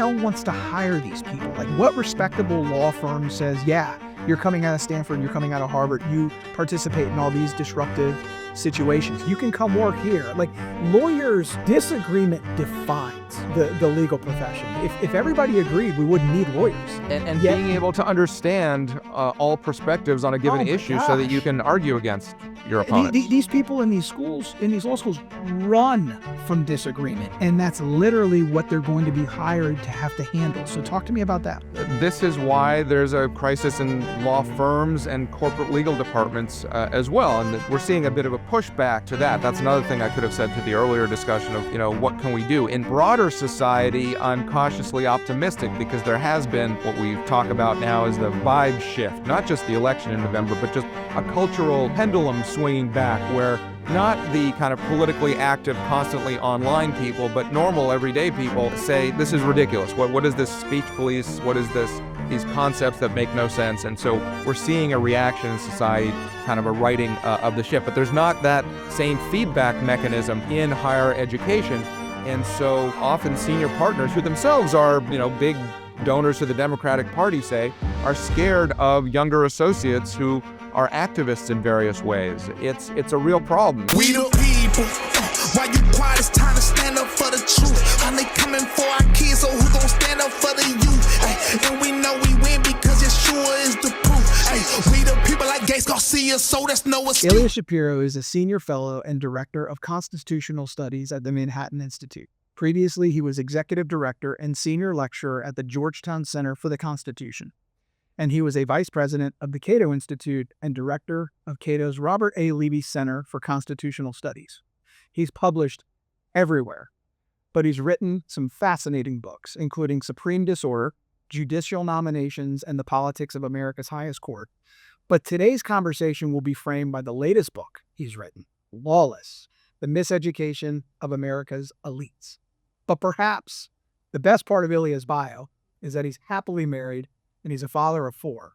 hell wants to hire these people? Like, what respectable law firm says, yeah, you're coming out of Stanford, you're coming out of Harvard, you participate in all these disruptive situations, you can come work here. Like, lawyers, disagreement defines the legal profession. If everybody agreed, we wouldn't need lawyers. And yet, being able to understand all perspectives on a given issue so that you can argue against your opponents. These people in these schools, in these law schools, run from disagreement. And that's literally what they're going to be hired to have to handle. So talk to me about that. This is why there's a crisis in law firms and corporate legal departments as well. And we're seeing a bit of a pushback to that. That's another thing I could have said to the earlier discussion of, what can we do? In broader society, I'm cautiously optimistic because there has been what we talk about now as the vibe shift, not just the election in November, but just a cultural pendulum swinging back where not the kind of politically active, constantly online people, but normal, everyday people say, this is ridiculous. What is this speech police? What is these concepts that make no sense? And so we're seeing a reaction in society, kind of a righting of the ship. But there's not that same feedback mechanism in higher education. And so often senior partners who themselves are, big donors to the Democratic Party, say, are scared of younger associates who are activists in various ways. It's a real problem. We the people. Why you quiet? It's time to stand up for the truth. How they coming for our kids, so who gon' stand up for the youth? Ay, and we know we win because Yeshua is the proof. Ay, we the people like Garcia, so that's no excuse. Ilya Shapiro is a senior fellow and director of constitutional studies at the Manhattan Institute. Previously, he was executive director and senior lecturer at the Georgetown Center for the Constitution. And he was a vice president of the Cato Institute and director of Cato's Robert A. Levy Center for Constitutional Studies. He's published everywhere, but he's written some fascinating books, including Supreme Disorder, Judicial Nominations, and the Politics of America's Highest Court. But today's conversation will be framed by the latest book he's written, Lawless, the Miseducation of America's Elites. But perhaps the best part of Ilya's bio is that he's happily married and he's a father of 4.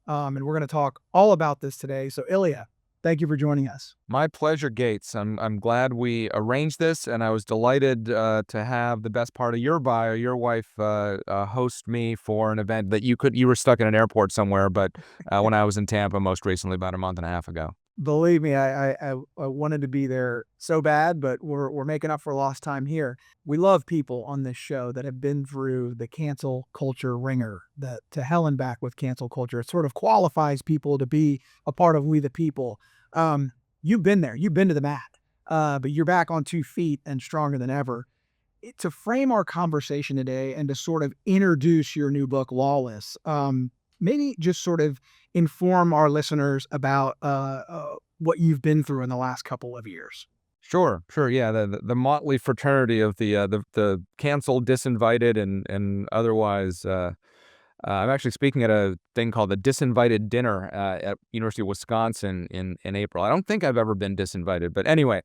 And we're going to talk all about this today. So Ilya, thank you for joining us. My pleasure, Gates. I'm glad we arranged this, and I was delighted to have the best part of your bio, your wife, host me for an event that you were stuck in an airport somewhere, but when I was in Tampa most recently about a month and a half ago. Believe me, I wanted to be there so bad, but we're making up for lost time here. We love people on this show that have been through the cancel culture ringer, that to hell and back with cancel culture. It sort of qualifies people to be a part of We the People. You've been there, you've been to the mat, but you're back on 2 feet and stronger than ever. To frame our conversation today and to sort of introduce your new book, Lawless, maybe just sort of inform our listeners about what you've been through in the last couple of years. Sure. Yeah, the motley fraternity of the canceled, disinvited, and otherwise. I'm actually speaking at a thing called the Disinvited Dinner at University of Wisconsin in April. I don't think I've ever been disinvited, but anyway,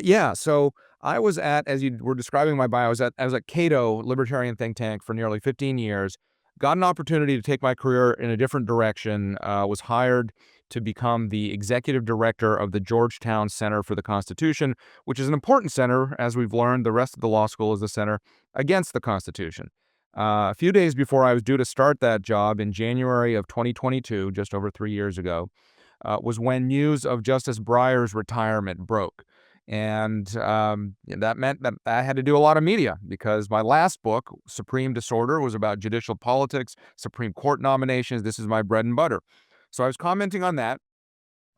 yeah. So I was as you were describing my bio, I was at Cato, libertarian think tank, for nearly 15 years. Got an opportunity to take my career in a different direction, was hired to become the executive director of the Georgetown Center for the Constitution, which is an important center. As we've learned, the rest of the law school is a center against the Constitution. A few days before I was due to start that job in January of 2022, just over 3 years ago, was when news of Justice Breyer's retirement broke. And that meant that I had to do a lot of media because my last book, Supreme Disorder, was about judicial politics, Supreme Court nominations. This is my bread and butter. So I was commenting on that.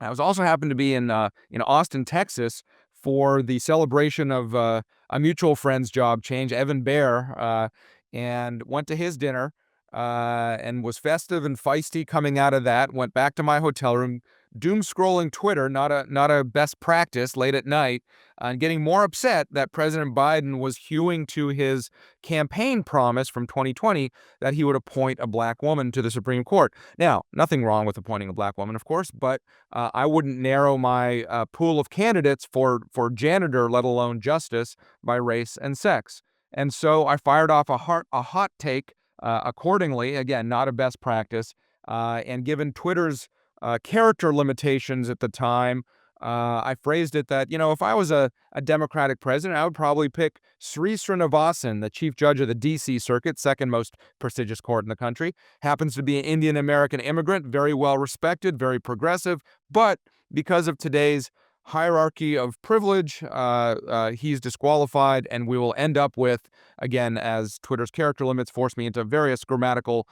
I was also happened to be in Austin, Texas, for the celebration of a mutual friend's job change, Evan Baer, and went to his dinner and was festive and feisty coming out of that. Went back to my hotel room, doom scrolling Twitter, not a best practice, late at night, and getting more upset that President Biden was hewing to his campaign promise from 2020 that he would appoint a black woman to the Supreme Court. Now, nothing wrong with appointing a black woman, of course, but I wouldn't narrow my pool of candidates for janitor, let alone justice, by race and sex. And so I fired off a hot take accordingly. Again, not a best practice. And given Twitter's character limitations at the time, I phrased it that, if I was a Democratic president, I would probably pick Sri Srinivasan, the chief judge of the D.C. Circuit, second most prestigious court in the country. Happens to be an Indian American immigrant, very well respected, very progressive, but because of today's hierarchy of privilege, he's disqualified, and we will end up with, again, as Twitter's character limits force me into various grammatical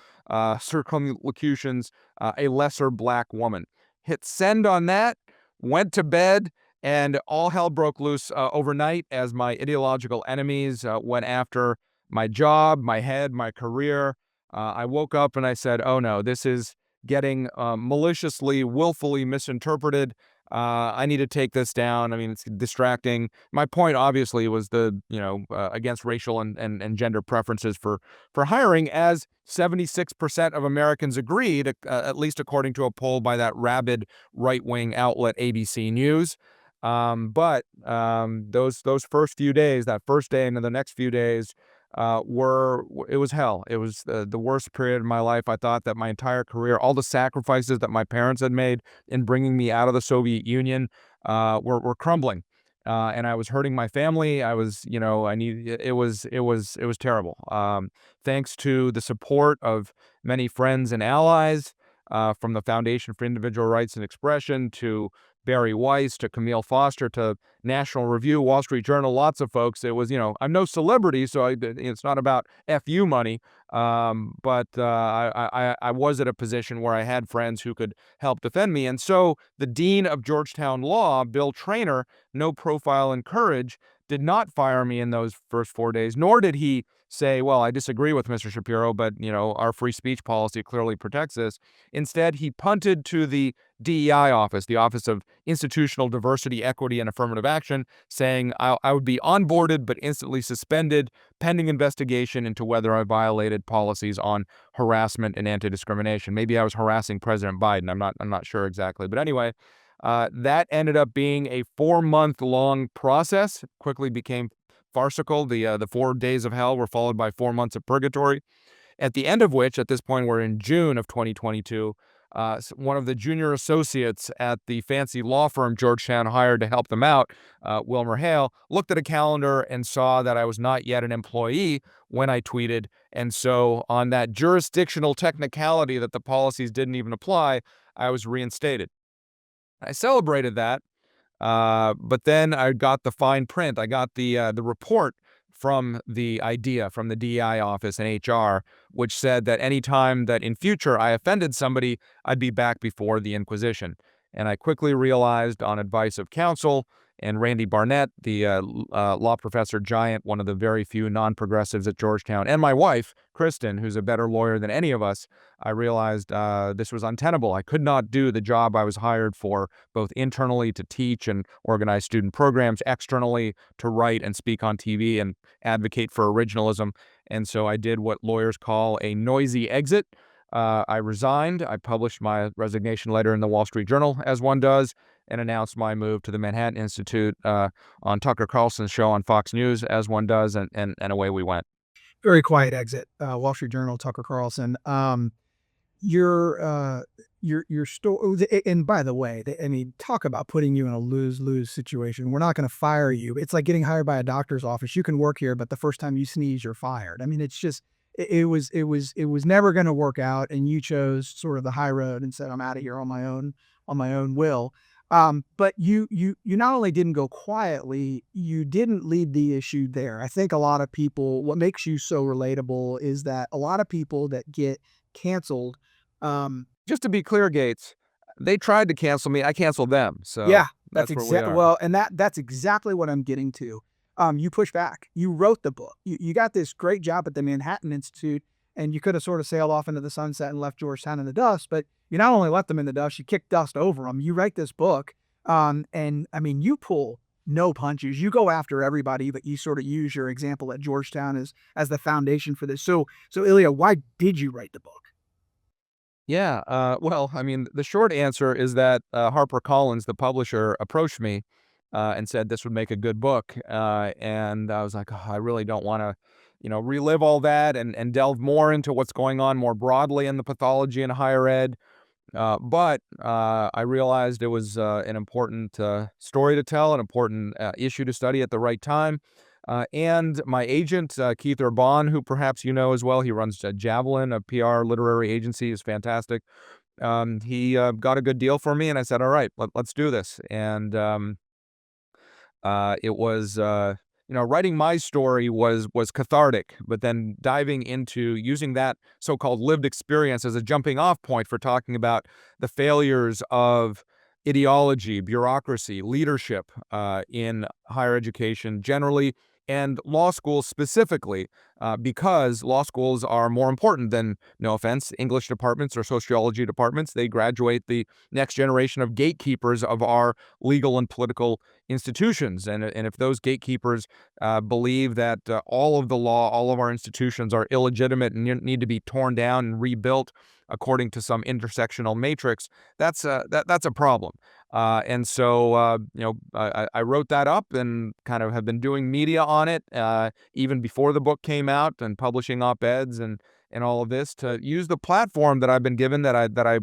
circumlocutions, a lesser black woman. Hit send on that, went to bed, and all hell broke loose overnight as my ideological enemies went after my job, my head, my career. I woke up and I said, oh no, this is getting maliciously, willfully misinterpreted. I need to take this down. I mean, it's distracting. My point, obviously, was against racial and gender preferences for hiring, as 76% of Americans agreed, at least according to a poll by that rabid right-wing outlet ABC News. But those first few days, that first day and then the next few days, it was hell. It was the worst period of my life. I thought that my entire career, all the sacrifices that my parents had made in bringing me out of the Soviet Union, were crumbling. And I was hurting my family. I was, it was terrible. Thanks to the support of many friends and allies, from the Foundation for Individual Rights and Expression to Barry Weiss to Camille Foster to National Review, Wall Street Journal, lots of folks. It was, I'm no celebrity, so it's not about FU money. But I was at a position where I had friends who could help defend me. And so the dean of Georgetown Law, Bill Traynor, no profile and courage, did not fire me in those first 4 days, nor did he say, well, I disagree with Mr. Shapiro, but, our free speech policy clearly protects this. Instead, he punted to the DEI office, the Office of Institutional Diversity, Equity, and Affirmative Action, saying I would be onboarded but instantly suspended pending investigation into whether I violated policies on harassment and anti-discrimination. Maybe I was harassing President Biden. I'm not sure exactly. But anyway, that ended up being a 4-month-long process. Quickly became farcical. The 4 days of hell were followed by 4 months of purgatory, at the end of which, at this point, we're in June of 2022, one of the junior associates at the fancy law firm Georgetown hired to help them out, Wilmer Hale, looked at a calendar and saw that I was not yet an employee when I tweeted. And so on that jurisdictional technicality that the policies didn't even apply, I was reinstated. I celebrated that. But then I got the fine print. I got the report from the DEI office and HR, which said that any time that in future I offended somebody, I'd be back before the Inquisition. And I quickly realized, on advice of counsel and Randy Barnett, the law professor giant, one of the very few non-progressives at Georgetown, and my wife, Kristen, who's a better lawyer than any of us, I realized this was untenable. I could not do the job I was hired for, both internally to teach and organize student programs, externally to write and speak on TV and advocate for originalism. And so I did what lawyers call a noisy exit. I resigned. I published my resignation letter in the Wall Street Journal, as one does, and announced my move to the Manhattan Institute on Tucker Carlson's show on Fox News, as one does, and away we went. Very quiet exit. Wall Street Journal, Tucker Carlson. Your story, and by the way, talk about putting you in a lose-lose situation. We're not going to fire you. It's like getting hired by a doctor's office. You can work here, but the first time you sneeze, you're fired. It's just, it was never going to work out, and you chose sort of the high road and said, I'm out of here on my own will. But you not only didn't go quietly, you didn't lead the issue there. I think a lot of people, what makes you so relatable is that a lot of people that get canceled, just to be clear, Gates, they tried to cancel me. I canceled them. So yeah, that's where we exactly, are. well, and that's exactly what I'm getting to. You push back. You wrote the book. You got this great job at the Manhattan Institute, and you could have sort of sailed off into the sunset and left Georgetown in the dust, but you not only left them in the dust, you kicked dust over them. You write this book, and you pull no punches. You go after everybody, but you sort of use your example at Georgetown as the foundation for this. So Ilya, why did you write the book? Yeah, well, the short answer is that HarperCollins, the publisher, approached me and said this would make a good book. And I was like, oh, I really don't want to, relive all that and delve more into what's going on more broadly in the pathology in higher ed. But I realized it was an important story to tell, an important issue to study at the right time. And my agent, Keith Urban, who perhaps you know as well, he runs Javelin, a PR literary agency, is fantastic. He got a good deal for me, and I said, "All right, let's do this." And it was, writing my story was cathartic, but then diving into using that so-called lived experience as a jumping off point for talking about the failures of ideology, bureaucracy, leadership in higher education generally, and law schools specifically, because law schools are more important than, no offense, English departments or sociology departments. They graduate the next generation of gatekeepers of our legal and political institutions. And if those gatekeepers believe that all of the law, all of our institutions are illegitimate and need to be torn down and rebuilt according to some intersectional matrix, that's a problem. And so, I wrote that up and kind of have been doing media on it even before the book came out, and publishing op-eds and all of this to use the platform that I've been given, that I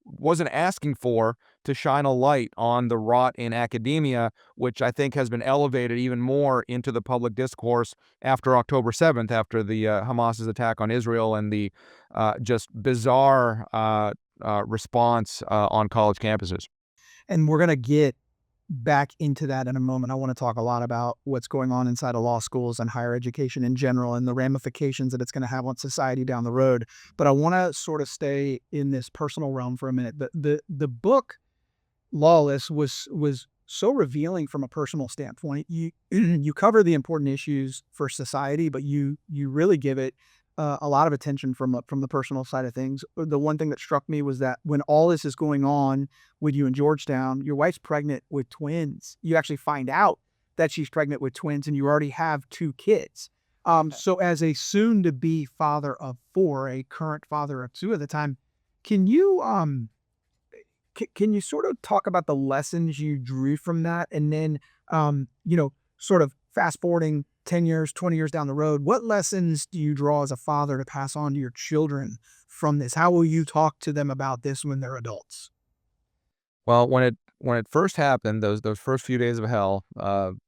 wasn't asking for, to shine a light on the rot in academia, which I think has been elevated even more into the public discourse after October 7th, after the Hamas's attack on Israel and the just bizarre response on college campuses. And we're going to get back into that in a moment. I want to talk a lot about what's going on inside of law schools and higher education in general and the ramifications that it's going to have on society down the road. But I want to sort of stay in this personal realm for a minute. The book Lawless was so revealing from a personal standpoint. You you cover the important issues for society, but you really give it a lot of attention from the personal side of things. The one thing that struck me was that when all this is going on with you in Georgetown, your wife's pregnant with twins. You actually find out that she's pregnant with twins, and you already have two kids. So as a soon-to-be father of four, a current father of two at the time, can you can you sort of talk about the lessons you drew from that? And then, sort of fast forwarding 10 years, 20 years down the road, what lessons do you draw as a father to pass on to your children from this? How will you talk to them about this when they're adults? Well, when it first happened, those first few days of hell,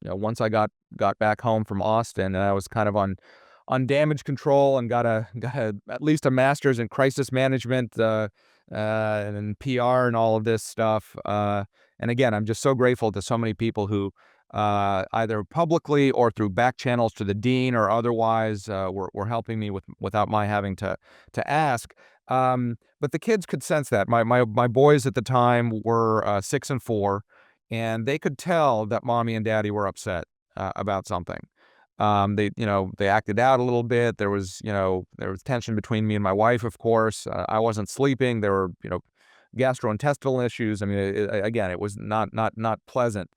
once I got back home from Austin, and I was kind of on damage control, and got at least a master's in crisis management and PR and all of this stuff. And again, I'm just so grateful to so many people who either publicly or through back channels to the dean or otherwise were helping me without my having to ask. But the kids could sense that. My boys at the time were 6 and 4, and they could tell that mommy and daddy were upset about something. They acted out a little bit. There was tension between me and my wife, of course. I wasn't sleeping. There were, gastrointestinal issues. I mean, again, it was not pleasant.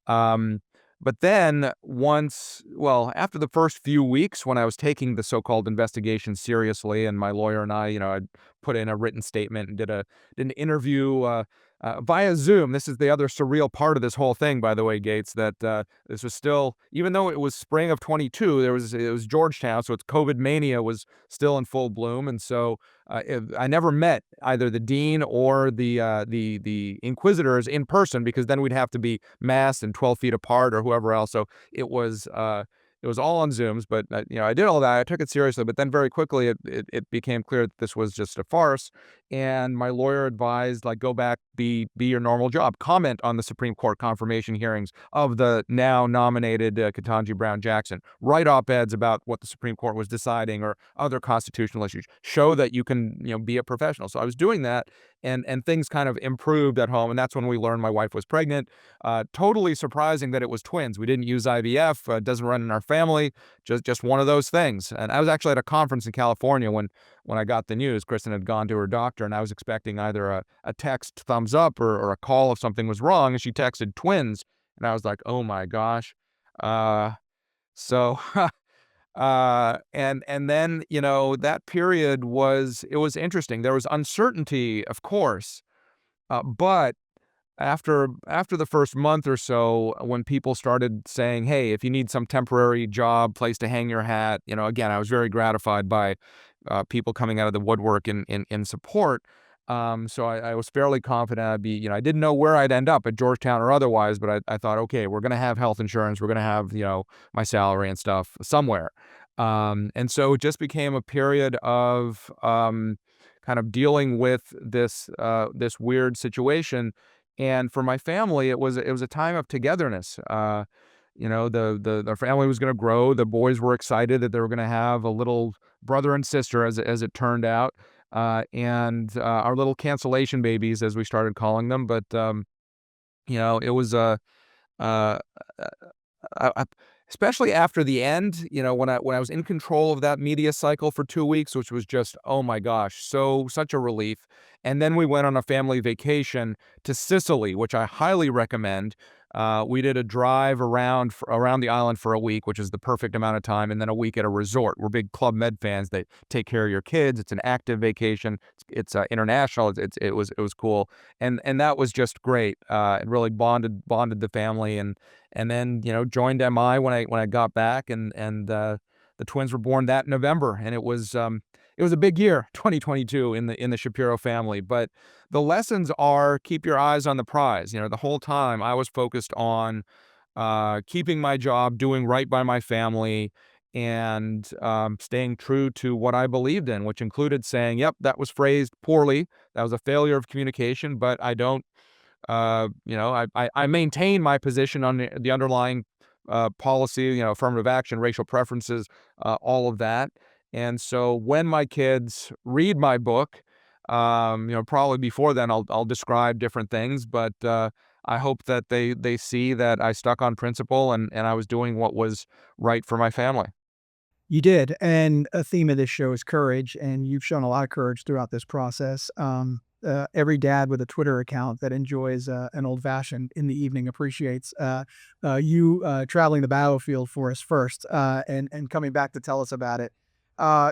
Um, but then after the first few weeks, when I was taking the so-called investigation seriously, and my lawyer and I put in a written statement and did an interview via Zoom. This is the other surreal part of this whole thing, by the way, Gates, that this was still, even though it was spring of 22, it was Georgetown, so it's COVID mania was still in full bloom, and so I never met either the dean or the inquisitors in person, because then we'd have to be masked and 12 feet apart or whoever else. So it was all on Zooms, but I did all that. I took it seriously, but then very quickly it became clear that this was just a farce. And my lawyer advised, like, go back, be your normal job, comment on the Supreme Court confirmation hearings of the now nominated Ketanji Brown Jackson, write op-eds about what the Supreme Court was deciding or other constitutional issues, show that you can be a professional. So I was doing that, and things kind of improved at home, and that's when we learned my wife was pregnant. Totally surprising that it was twins. We didn't use IVF. Doesn't run in our family. Just one of those things. And I was actually at a conference in California when I got the news. Kristen had gone to her doctor, and I was expecting either a text thumbs up or a call if something was wrong, and she texted twins, and I was like, oh my gosh. So and then that period was interesting. There was uncertainty, of course, but after the first month or so, when people started saying, "Hey, if you need some temporary job, place to hang your hat," again, I was very gratified by people coming out of the woodwork in support. So I was fairly confident I'd be, I didn't know where I'd end up at Georgetown or otherwise, but I thought, okay, we're going to have health insurance. We're going to have, my salary and stuff somewhere. And so it just became a period of kind of dealing with this weird situation. And for my family, it was a time of togetherness. The family was going to grow. The boys were excited that they were going to have a little brother and sister, as it turned out, and our little cancellation babies, as we started calling them. But it was uh, I especially after the end, when I was in control of that media cycle for 2 weeks, which was just, oh my gosh, such a relief. And then we went on a family vacation to Sicily, which I highly recommend. We did a drive around the island for a week, which is the perfect amount of time, and then a week at a resort. We're big Club Med fans. They take care of your kids. It's an active vacation. It's international. It was cool, and that was just great. It really bonded the family, and then joined MI when I got back, and the twins were born that November, and it was a big year, 2022 in the Shapiro family. But the lessons are, keep your eyes on the prize. The whole time I was focused on keeping my job, doing right by my family, and staying true to what I believed in, which included saying, "Yep, that was phrased poorly. That was a failure of communication, but I don't." I maintain my position on the underlying policy, affirmative action, racial preferences, all of that. And so when my kids read my book, probably before then, I'll describe different things, but I hope that they see that I stuck on principle, and I was doing what was right for my family. You did, and a theme of this show is courage, and you've shown a lot of courage throughout this process. Every dad with a Twitter account that enjoys an old fashioned in the evening appreciates you traveling the battlefield for us first, and coming back to tell us about it.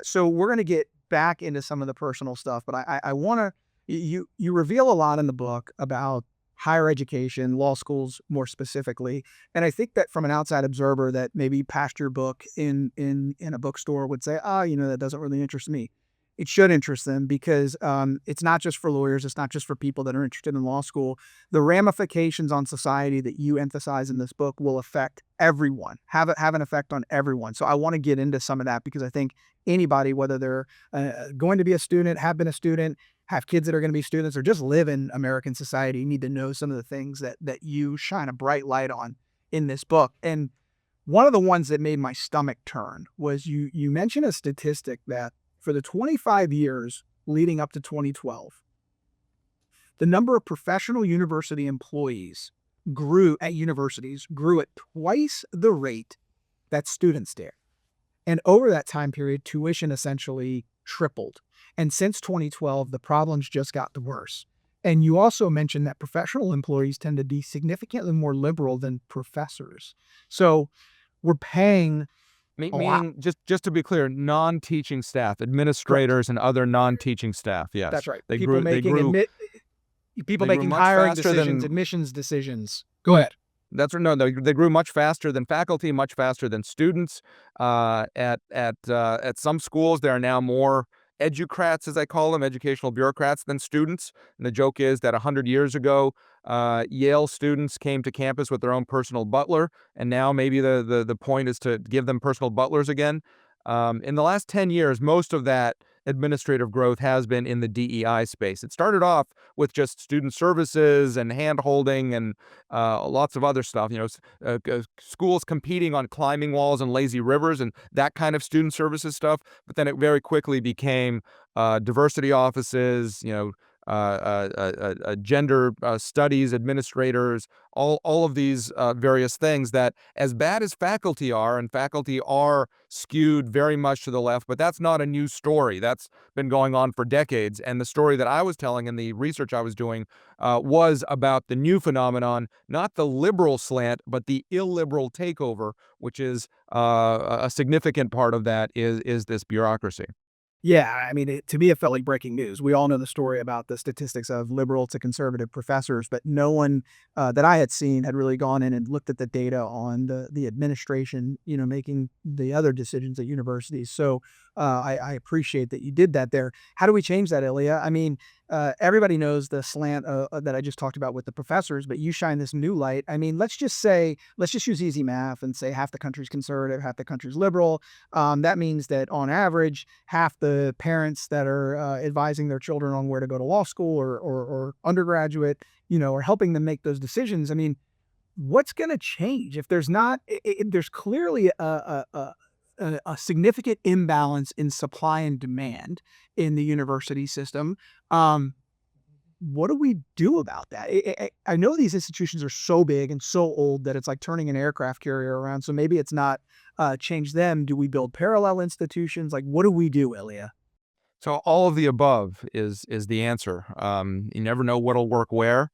So we're going to get back into some of the personal stuff, but I want to you reveal a lot in the book about higher education, law schools more specifically. And I think that from an outside observer that maybe passed your book in a bookstore would say, that doesn't really interest me. It should interest them because it's not just for lawyers. It's not just for people that are interested in law school. The ramifications on society that you emphasize in this book will affect everyone, have an effect on everyone. So I want to get into some of that because I think anybody, whether they're going to be a student, have been a student, have kids that are going to be students, or just live in American society, need to know some of the things that you shine a bright light on in this book. And one of the ones that made my stomach turn was you mentioned a statistic that for the 25 years leading up to 2012, the number of professional university employees at universities grew at twice the rate that students did. And over that time period, tuition essentially tripled. And since 2012, the problems just got worse. And you also mentioned that professional employees tend to be significantly more liberal than professors. So we're paying a lot. Meaning, just to be clear, non-teaching staff, Correct. administrators, and other non-teaching staff. Yes, That's right. they People grew. They making grew. people They grew making much hiring faster decisions, than. admissions decisions. Go ahead. That's right. No, they grew much faster than faculty, much faster than students. At some schools, there are now more educrats, as I call them, educational bureaucrats, than students. And the joke is that 100 years ago, Yale students came to campus with their own personal butler, and now maybe the point is to give them personal butlers again. In the last 10 years, most of that administrative growth has been in the DEI space. It started off with just student services and hand-holding and lots of other stuff, schools competing on climbing walls and lazy rivers and that kind of student services stuff. But then it very quickly became diversity offices, gender studies administrators, all of these various things that, as bad as faculty are, and faculty are skewed very much to the left, but that's not a new story. That's been going on for decades. And the story that I was telling and the research I was doing was about the new phenomenon, not the liberal slant, but the illiberal takeover, which is a significant part of that is this bureaucracy. Yeah, I mean, to me, it felt like breaking news. We all know the story about the statistics of liberal to conservative professors, but no one that I had seen had really gone in and looked at the data on the administration, making the other decisions at universities. So I appreciate that you did that there. How do we change that, Ilya? I mean, everybody knows the slant that I just talked about with the professors, but you shine this new light. I mean, let's just use easy math and say half the country's conservative, half the country's liberal. That means that on average, half the parents that are advising their children on where to go to law school or undergraduate, are helping them make those decisions. I mean, what's going to change if there's not? There's clearly a significant imbalance in supply and demand in the university system. Um, what do we do about that? I know these institutions are so big and so old that it's like turning an aircraft carrier around. So maybe it's not change them. Do we build parallel institutions? Like, what do we do, Ilya? So all of the above is the answer. You never know what'll work where.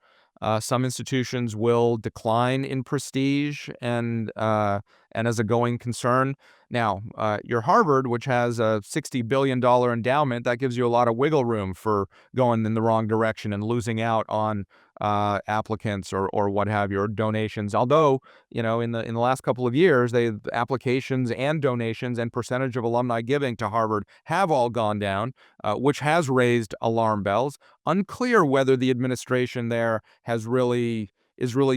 Some institutions will decline in prestige and as a going concern. Now, your Harvard, which has a $60 billion endowment, that gives you a lot of wiggle room for going in the wrong direction and losing out on applicants or what have you, or donations. Although, in the last couple of years, applications and donations and percentage of alumni giving to Harvard have all gone down, which has raised alarm bells. Unclear whether the administration there is really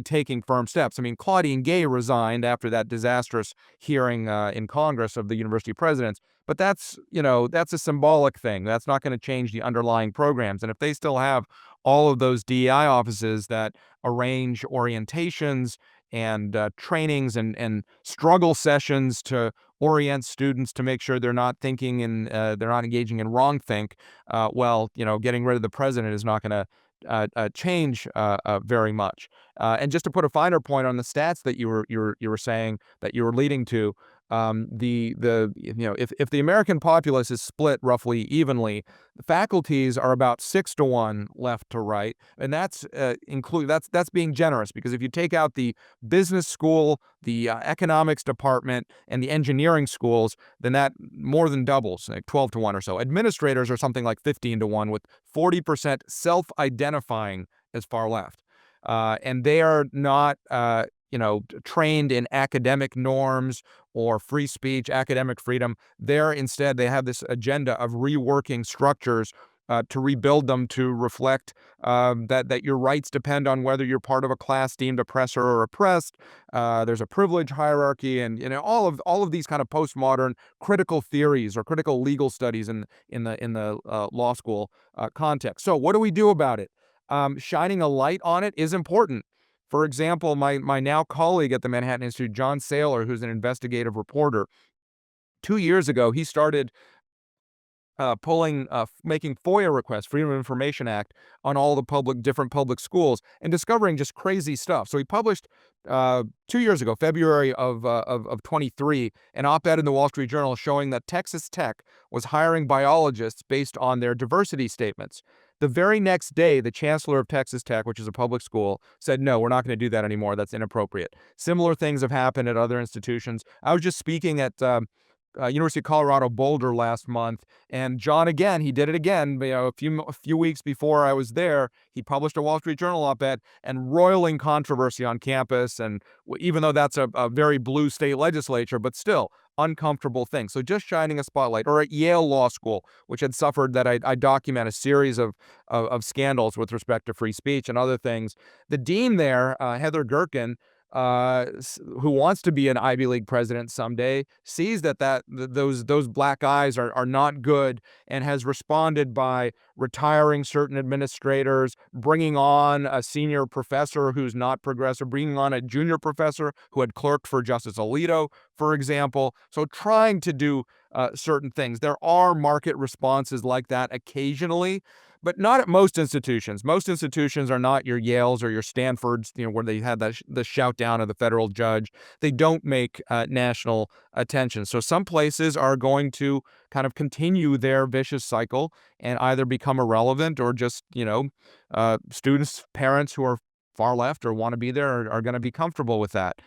taking firm steps. I mean, Claudine Gay resigned after that disastrous hearing in Congress of the university presidents, but that's a symbolic thing. That's not going to change the underlying programs. And if they still have all of those DEI offices that arrange orientations and trainings and struggle sessions to orient students to make sure they're not they're not engaging in wrongthink, getting rid of the president is not going to change very much. And just to put a finer point on the stats that you were saying that you were leading to, if the American populace is split roughly evenly, the faculties are about 6 to 1 left to right, and that's being generous, because if you take out the business school, the economics department, and the engineering schools, then that more than doubles, like 12 to 1 or so. Administrators are something like 15 to 1, with 40% self-identifying as far left. And they are not, trained in academic norms or free speech, academic freedom. They have this agenda of reworking structures to rebuild them to reflect that your rights depend on whether you're part of a class deemed oppressor or oppressed. There's a privilege hierarchy, and all of these kind of postmodern critical theories or critical legal studies in the law school context. So what do we do about it? Shining a light on it is important. For example, my now colleague at the Manhattan Institute, John Saylor, who's an investigative reporter, 2 years ago, he started making FOIA requests, Freedom of Information Act, on all the different public schools, and discovering just crazy stuff. So he published 2 years ago, February of 23, an op-ed in the Wall Street Journal showing that Texas Tech was hiring biologists based on their diversity statements. The very next day, the chancellor of Texas Tech, which is a public school, said, no, we're not going to do that anymore. That's inappropriate. Similar things have happened at other institutions. I was just speaking at University of Colorado Boulder last month, and John, again, he did it again. A few weeks before I was there, he published a Wall Street Journal op-ed and roiling controversy on campus. And even though that's a very blue state legislature, but still uncomfortable thing. So just shining a spotlight. Or at Yale Law School, which had suffered that I document a series of scandals with respect to free speech and other things. The dean there, Heather Gerken, who wants to be an Ivy League president someday, sees those black eyes are not good, and has responded by retiring certain administrators, bringing on a senior professor who's not progressive, bringing on a junior professor who had clerked for Justice Alito, for example. So trying to do certain things. There are market responses like that occasionally, but not at most institutions. Most institutions are not your Yales or your Stanfords, where they had the shout down of the federal judge. They don't make national attention. So some places are going to kind of continue their vicious cycle and either become irrelevant, or just, students, parents who are far left or want to be there are going to be comfortable with that.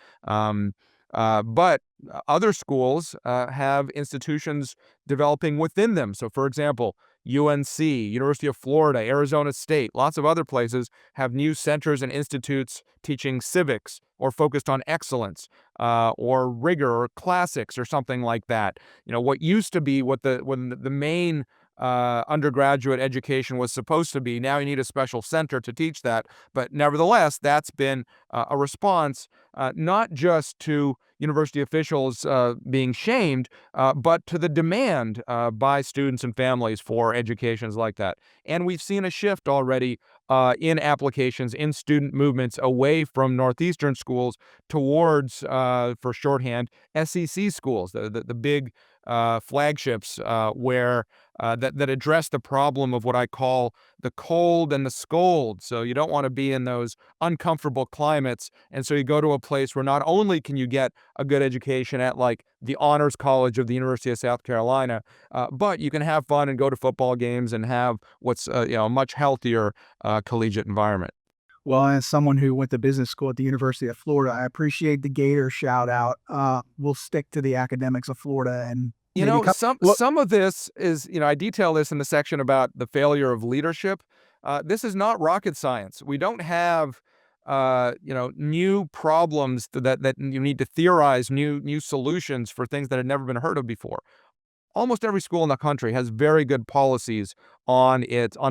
But other schools have institutions developing within them. So, for example, UNC, University of Florida, Arizona State, lots of other places have new centers and institutes teaching civics or focused on excellence, or rigor or classics or something like that. What used to be when the main undergraduate education was supposed to be. Now you need a special center to teach that. But nevertheless, that's been a response not just to university officials being shamed, but to the demand by students and families for educations like that. And we've seen a shift already in applications, in student movements away from Northeastern schools towards, for shorthand, SEC schools, the big flagships that address the problem of what I call the cold and the scold. So you don't want to be in those uncomfortable climates. And so you go to a place where not only can you get a good education at like the Honors College of the University of South Carolina, but you can have fun and go to football games and have what's a much healthier collegiate environment. Well, as someone who went to business school at the University of Florida, I appreciate the Gator shout out. We'll stick to the academics of Florida and maybe Some of this is, I detail this in the section about the failure of leadership. This is not rocket science. We don't have, new problems that you need to theorize new solutions for things that had never been heard of before. Almost every school in the country has very good policies on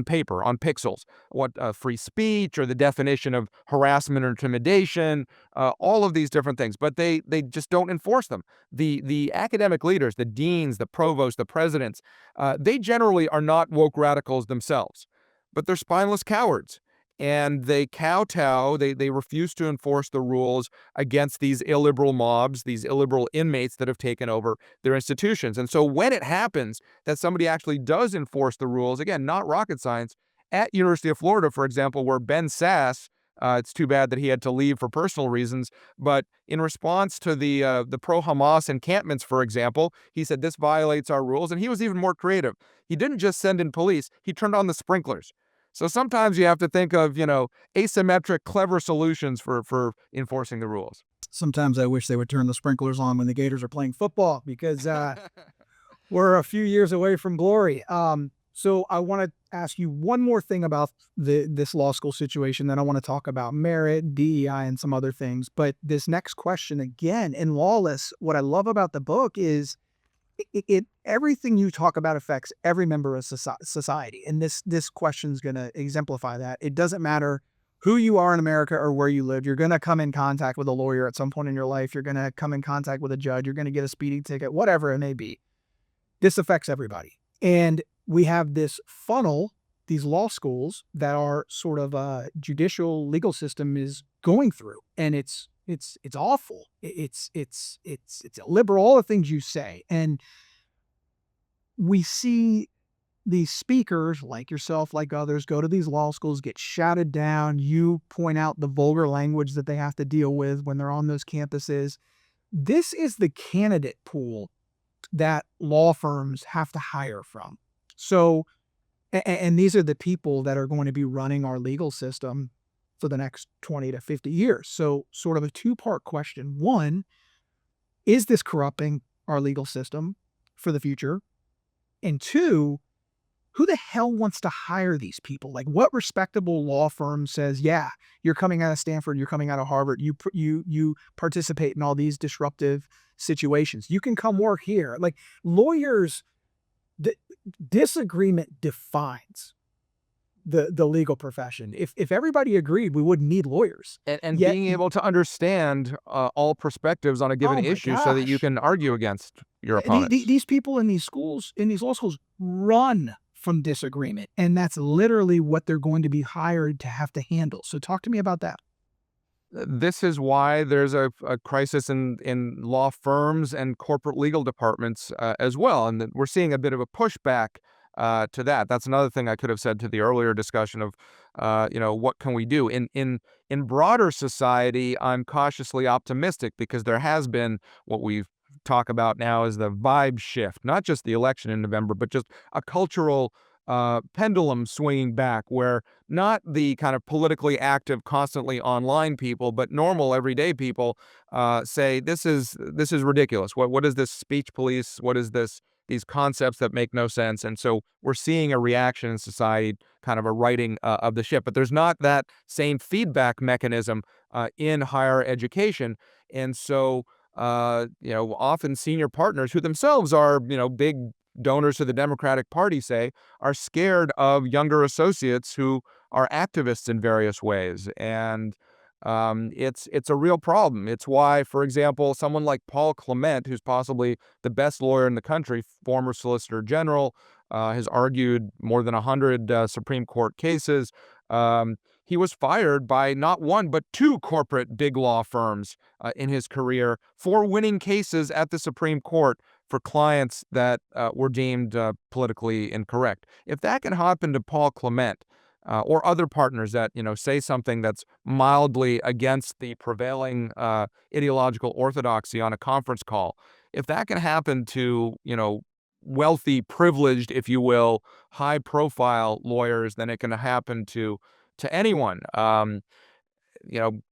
paper, on pixels. What free speech or the definition of harassment or intimidation, all of these different things, but they just don't enforce them. The academic leaders, the deans, the provosts, the presidents, they generally are not woke radicals themselves, but they're spineless cowards. And they kowtow, they refuse to enforce the rules against these illiberal mobs, these illiberal inmates that have taken over their institutions. And so when it happens that somebody actually does enforce the rules, again, not rocket science, at University of Florida, for example, where Ben Sass, it's too bad that he had to leave for personal reasons, but in response to the pro-Hamas encampments, for example, he said this violates our rules, and he was even more creative. He didn't just send in police, he turned on the sprinklers. So sometimes you have to think of, asymmetric, clever solutions for enforcing the rules. Sometimes I wish they would turn the sprinklers on when the Gators are playing football because we're a few years away from glory. So I want to ask you one more thing about this law school situation. Then I want to talk about merit, DEI, and some other things. But this next question, again, in Lawless, what I love about the book is everything you talk about affects every member of society. And this question is going to exemplify that. It doesn't matter who you are in America or where you live. You're going to come in contact with a lawyer at some point in your life. You're going to come in contact with a judge. You're going to get a speeding ticket, whatever it may be. This affects everybody. And we have this funnel, these law schools that our sort of judicial legal system is going through. And it's awful. It's illiberal, all the things you say. And we see these speakers like yourself, like others, go to these law schools, get shouted down. You point out the vulgar language that they have to deal with when they're on those campuses. This is the candidate pool that law firms have to hire from. So, and these are the people that are going to be running our legal system for the next 20 to 50 years. So sort of a two-part question. One, is this corrupting our legal system for the future? And two, who the hell wants to hire these people? Like, what respectable law firm says, yeah, you're coming out of Stanford, you're coming out of Harvard, you participate in all these disruptive situations. You can come work here. Like, lawyers, disagreement defines the legal profession. If everybody agreed, we wouldn't need lawyers. And Yet- being able to understand all perspectives on a given Oh my issue so that you gosh. can argue against your opponents. These people in these schools, in these law schools, run from disagreement. And that's literally what they're going to be hired to have to handle. So talk to me about that. This is why there's a crisis in law firms and corporate legal departments as well. And that we're seeing a bit of a pushback to that. That's another thing I could have said to the earlier discussion of, what can we do? In broader society, I'm cautiously optimistic because there has been what we talk about now as the vibe shift, not just the election in November, but just a cultural pendulum swinging back where not the kind of politically active, constantly online people, but normal everyday people say this is ridiculous. What is this speech police? What is this these concepts that make no sense. And so we're seeing a reaction in society, kind of a righting of the ship. But there's not that same feedback mechanism in higher education. And so, often senior partners who themselves are, big donors to the Democratic Party, say, are scared of younger associates who are activists in various ways. And it's a real problem. It's why, for example, someone like Paul Clement, who's possibly the best lawyer in the country, former Solicitor General, has argued more than 100 Supreme Court cases. He was fired by not one, but two corporate big law firms in his career for winning cases at the Supreme Court for clients that were deemed politically incorrect. If that can happen to Paul Clement, or other partners that, say something that's mildly against the prevailing ideological orthodoxy on a conference call, if that can happen to, wealthy, privileged, if you will, high-profile lawyers, then it can happen to anyone.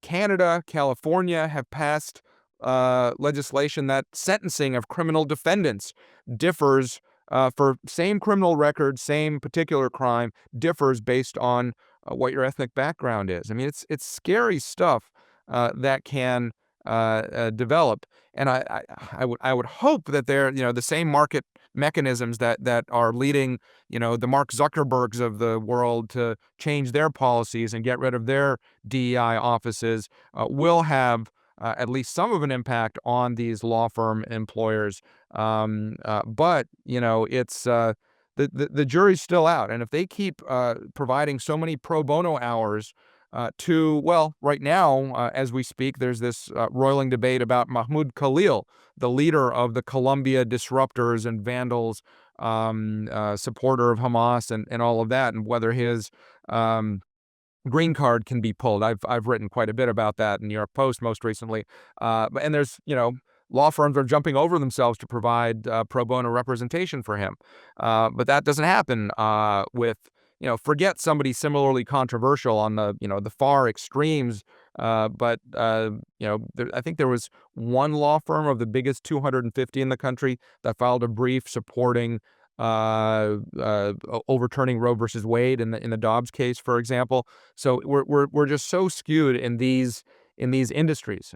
Canada, California have passed legislation that sentencing of criminal defendants differs for same criminal record, same particular crime, differs based on what your ethnic background is. I mean, it's scary stuff that can develop, and I would hope that they're the same market mechanisms that are leading the Mark Zuckerbergs of the world to change their policies and get rid of their DEI offices will have at least some of an impact on these law firm employers. But it's the jury's still out, and if they keep providing so many pro bono hours right now, as we speak, there's this roiling debate about Mahmoud Khalil, the leader of the Columbia disruptors and vandals, supporter of Hamas and all of that, and whether his green card can be pulled. I've written quite a bit about that in New York Post most recently. And there's, law firms are jumping over themselves to provide pro bono representation for him. But that doesn't happen with, forget somebody similarly controversial on the far extremes. I think there was one law firm of the biggest 250 in the country that filed a brief supporting overturning Roe versus Wade in the Dobbs case, for example. So we're just so skewed in these industries,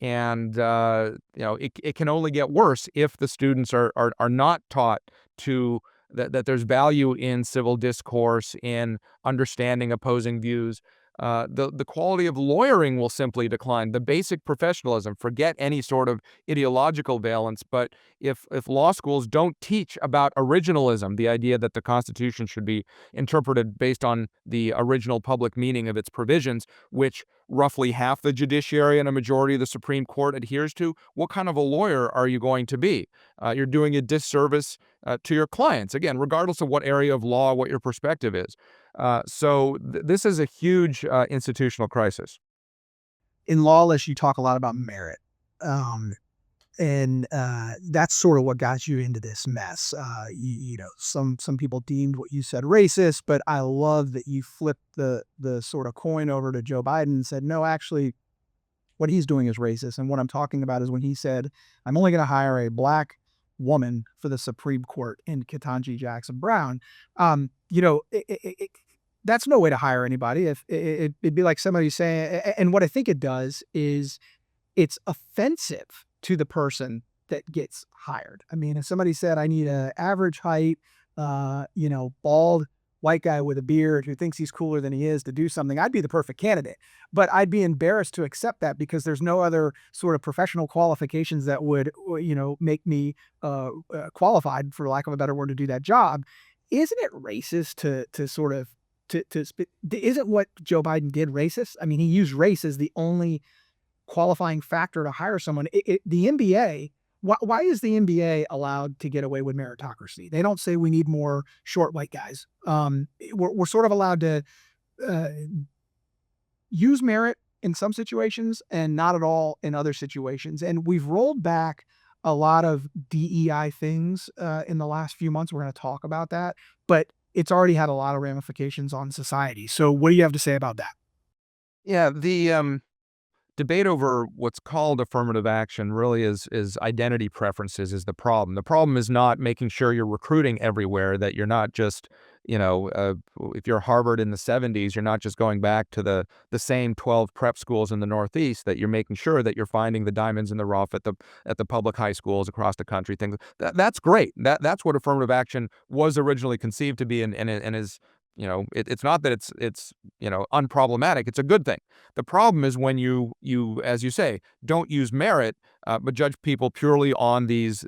it can only get worse if the students are not taught to that there's value in civil discourse, in understanding opposing views. The quality of lawyering will simply decline. The basic professionalism, forget any sort of ideological valence, but if law schools don't teach about originalism, the idea that the Constitution should be interpreted based on the original public meaning of its provisions, which roughly half the judiciary and a majority of the Supreme Court adheres to, what kind of a lawyer are you going to be? You're doing a disservice to your clients, again, regardless of what area of law, what your perspective is. This is a huge institutional crisis. In Lawless, you talk a lot about merit. And that's sort of what got you into this mess. Some people deemed what you said racist, but I love that you flipped the sort of coin over to Joe Biden and said, no, actually, what he's doing is racist. And what I'm talking about is when he said, I'm only going to hire a black woman for the Supreme Court in Ketanji Jackson Brown. That's no way to hire anybody. If it'd be like somebody saying, and what I think it does is it's offensive to the person that gets hired. I mean, if somebody said, I need an average height, bald white guy with a beard who thinks he's cooler than he is to do something, I'd be the perfect candidate. But I'd be embarrassed to accept that because there's no other sort of professional qualifications that would, make me qualified, for lack of a better word, to do that job. Isn't it racist isn't what Joe Biden did racist? I mean, he used race as the only qualifying factor to hire someone. The NBA, why is the NBA allowed to get away with meritocracy? They don't say we need more short white guys. We're sort of allowed to use merit in some situations and not at all in other situations. And we've rolled back a lot of DEI things in the last few months. We're going to talk about that, but it's already had a lot of ramifications on society. So what do you have to say about that? Yeah, the debate over what's called affirmative action really is identity preferences is the problem. The problem is not making sure you're recruiting everywhere, that you're not just, if you're Harvard in the 70s, you're not just going back to the same 12 prep schools in the Northeast, that you're making sure that you're finding the diamonds in the rough at the public high schools across the country. Things that's great. That's what affirmative action was originally conceived to be, and is, it's not that it's unproblematic. It's a good thing. The problem is when you as you say, don't use merit, but judge people purely on these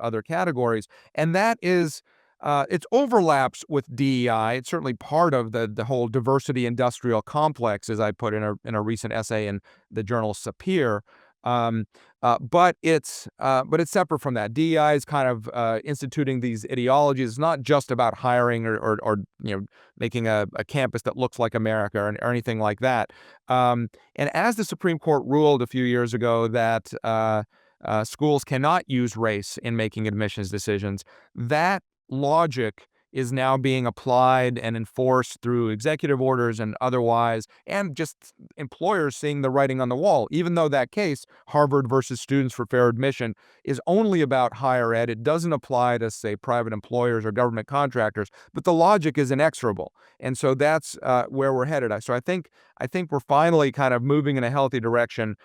other categories, and that is. It overlaps with DEI. It's certainly part of the whole diversity industrial complex, as I put in a recent essay in the journal Sapir. Um, but it's separate from that. DEI is kind of instituting these ideologies. It's not just about hiring or making a campus that looks like America or anything like that. And as the Supreme Court ruled a few years ago that schools cannot use race in making admissions decisions, that logic is now being applied and enforced through executive orders and otherwise, and just employers seeing the writing on the wall. Even though that case, Harvard versus Students for Fair Admission, is only about higher ed, it doesn't apply to, say, private employers or government contractors, but the logic is inexorable. And so that's where we're headed. So I think we're finally kind of moving in a healthy direction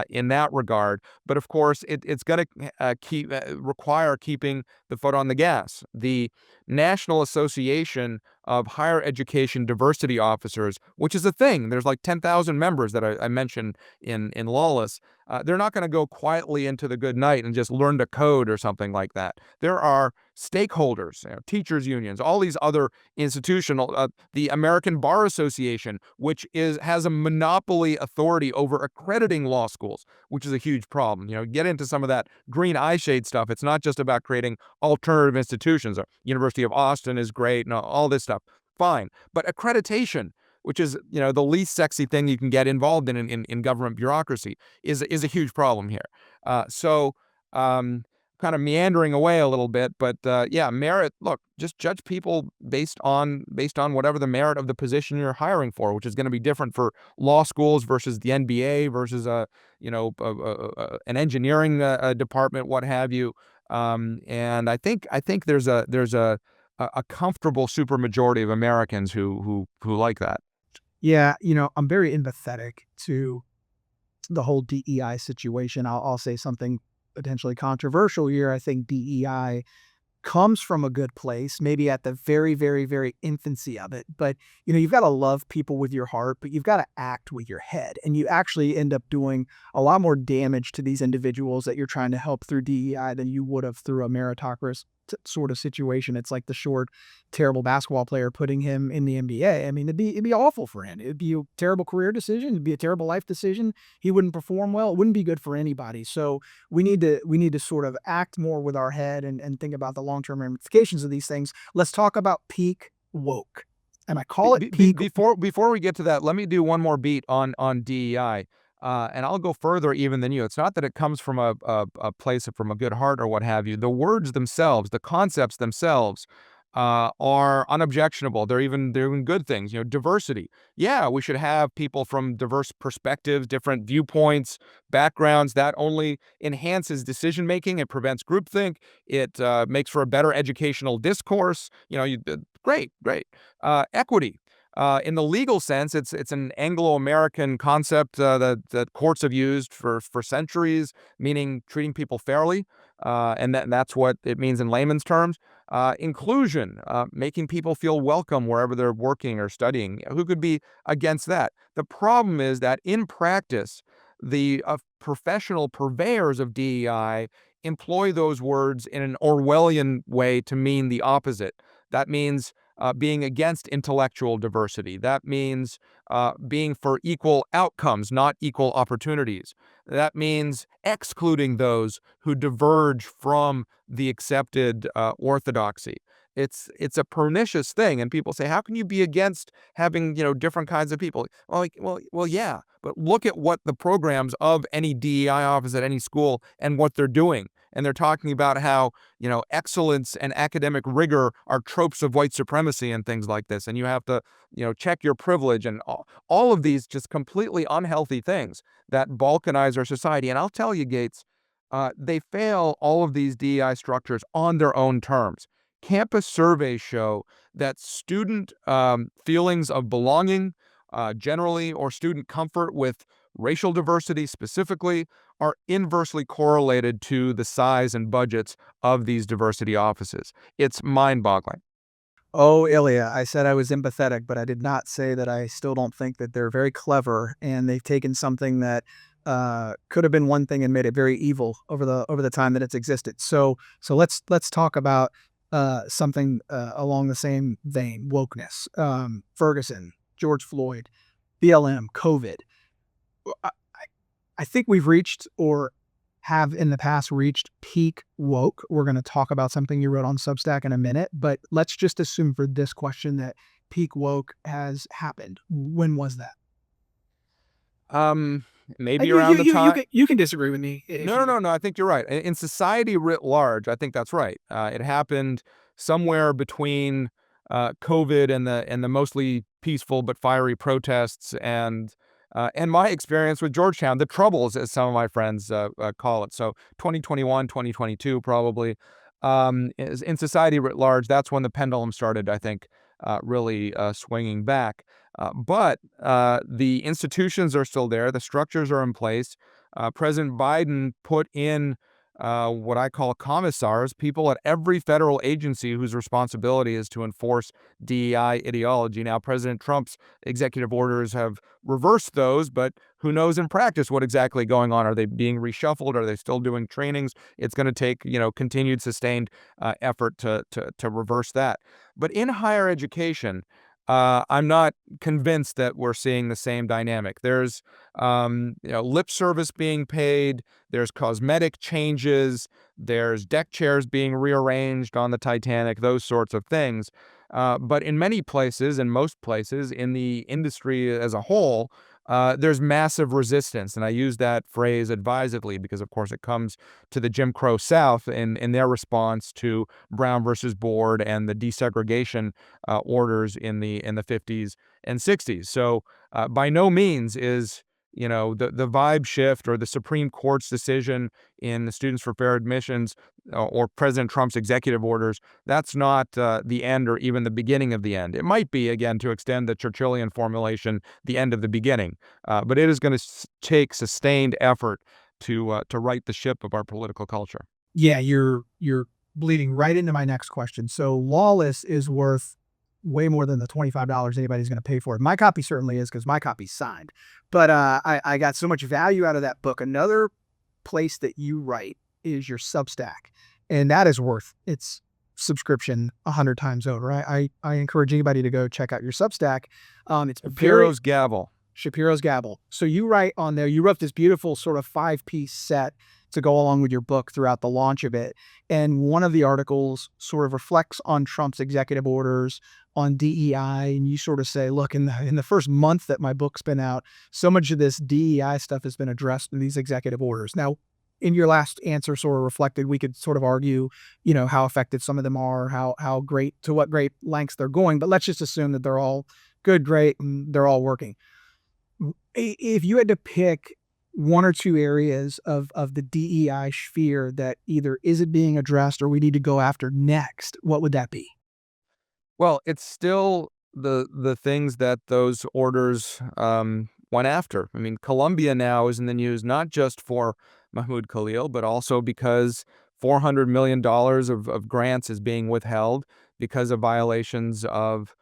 in that regard. But of course, it's going to require keeping the foot on the gas. The National Association of Higher Education Diversity Officers, which is a thing. There's like 10,000 members that I mentioned in Lawless. They're not going to go quietly into the good night and just learn to code or something like that. There are stakeholders, teachers unions, all these other institutional, the American Bar Association, which has a monopoly authority over accrediting law schools, which is a huge problem. Get into some of that green eyeshade stuff. It's not just about creating alternative institutions. University of Austin is great and all this stuff. Fine. But accreditation, which is, the least sexy thing you can get involved in government bureaucracy, is a huge problem here. Kind of meandering away a little bit, but merit. Look, just judge people based on whatever the merit of the position you're hiring for, which is going to be different for law schools versus the NBA versus an engineering department, what have you. And I think there's a comfortable supermajority of Americans who like that. Yeah, I'm very empathetic to the whole DEI situation. I'll say something potentially controversial here. I think DEI comes from a good place, maybe at the very, very, very infancy of it. But, you've got to love people with your heart, but you've got to act with your head. And you actually end up doing a lot more damage to these individuals that you're trying to help through DEI than you would have through a meritocracy sort of situation. It's like the short, terrible basketball player putting him in the NBA. I mean, it'd be awful for him. It'd be a terrible career decision. It'd be a terrible life decision. He wouldn't perform well. It wouldn't be good for anybody. So we need to sort of act more with our head and think about the long-term ramifications of these things. Let's talk about peak woke. And I call it peak. Before we get to that, let me do one more beat on DEI. And I'll go further even than you. It's not that it comes from a place from a good heart or what have you. The words themselves, the concepts themselves, are unobjectionable. They're even good things. Diversity. Yeah, we should have people from diverse perspectives, different viewpoints, backgrounds. That only enhances decision making. It prevents groupthink. It makes for a better educational discourse. Great. Equity. In the legal sense, it's an Anglo-American concept that courts have used for centuries, meaning treating people fairly, and that's what it means in layman's terms. Inclusion, making people feel welcome wherever they're working or studying. Who could be against that? The problem is that in practice, the professional purveyors of DEI employ those words in an Orwellian way to mean the opposite. That means being against intellectual diversity. That means being for equal outcomes, not equal opportunities. That means excluding those who diverge from the accepted orthodoxy. It's a pernicious thing, and people say, "How can you be against having different kinds of people?" Well, yeah, but look at what the programs of any DEI office at any school and what they're doing. and they're talking about how, excellence and academic rigor are tropes of white supremacy and things like this. And you have to, check your privilege and all of these just completely unhealthy things that balkanize our society. And I'll tell you, Gates, they fail all of these DEI structures on their own terms. Campus surveys show that student feelings of belonging generally, or student comfort with racial diversity specifically, are inversely correlated to the size and budgets of these diversity offices. It's mind-boggling. Oh, Ilya, I said I was empathetic, but I did not say that I still don't think that they're very clever and they've taken something that could have been one thing and made it very evil over the time that it's existed. So let's talk about something along the same vein: wokeness, Ferguson, George Floyd, BLM, COVID. I, I think we've reached, or have in the past reached, peak woke. We're going to talk about something you wrote on Substack in a minute, but let's just assume for this question that peak woke has happened. When was that? Maybe around the time. You can disagree with me. No. I think you're right. In society writ large, I think that's right. It happened somewhere between COVID and the mostly peaceful but fiery protests and my experience with Georgetown, the troubles, as some of my friends call it. So 2021, 2022, probably. In society writ large, that's when the pendulum started, I think, really swinging back. But the institutions are still there. The structures are in place. President Biden put in what I call commissars, people at every federal agency whose responsibility is to enforce DEI ideology. Now, President Trump's executive orders have reversed those, but who knows in practice what exactly going on? Are they being reshuffled? Are they still doing trainings? It's going to take, continued sustained effort to reverse that. But in higher education, I'm not convinced that we're seeing the same dynamic. There's, lip service being paid. There's cosmetic changes. There's deck chairs being rearranged on the Titanic, those sorts of things. But in many places, in most places, in the industry as a whole, there's massive resistance. And I use that phrase advisedly because, of course, it comes to the Jim Crow South in their response to Brown versus Board and the desegregation orders in the 50s and 60s. So by no means is the vibe shift or the Supreme Court's decision in the Students for Fair Admissions or President Trump's executive orders, that's not the end or even the beginning of the end. It might be, again, to extend the Churchillian formulation, the end of the beginning. But it is going to take sustained effort to right the ship of our political culture. Yeah, you're bleeding right into my next question. So Lawless is worth way more than the $25 anybody's going to pay for it. My copy certainly is, because my copy's signed. But I got so much value out of that book. Another place that you write is your Substack, and that is worth its subscription 100 times over. I encourage anybody to go check out your Substack. It's Shapiro's Gavel. Shapiro's Gavel. So you write on there, you wrote this beautiful sort of 5-piece set to go along with your book throughout the launch of it. And one of the articles sort of reflects on Trump's executive orders on DEI. And you sort of say, look, in the first month that my book's been out, so much of this DEI stuff has been addressed in these executive orders. Now, in your last answer sort of reflected, we could sort of argue, how effective some of them are, how great, to what great lengths they're going. But let's just assume that they're all good, great, and they're all working. If you had to pick one or two areas of the DEI sphere that either isn't being addressed or we need to go after next, what would that be? Well, it's still the things that those orders went after. I mean, Colombia now is in the news not just for Mahmoud Khalil, but also because $400 million of grants is being withheld because of violations of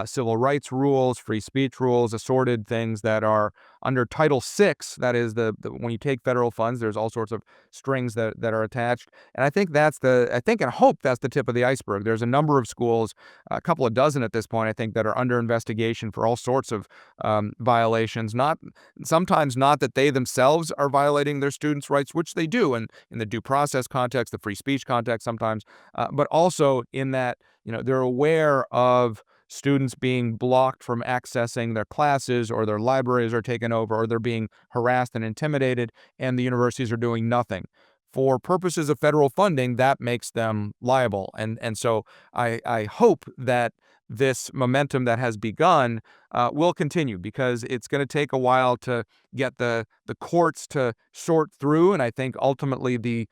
civil rights rules, free speech rules, assorted things that are under Title VI. That is when you take federal funds, there's all sorts of strings that are attached. And I think and hope that's the tip of the iceberg. There's a number of schools, a couple of dozen at this point, I think, that are under investigation for all sorts of violations. Sometimes not that they themselves are violating their students' rights, which they do in the due process context, the free speech context sometimes, but also in that, they're aware of students being blocked from accessing their classes, or their libraries are taken over, or they're being harassed and intimidated, and the universities are doing nothing. for purposes of federal funding, that makes them liable. And so I hope that this momentum that has begun will continue, because it's going to take a while to get the courts to sort through. And I think ultimately the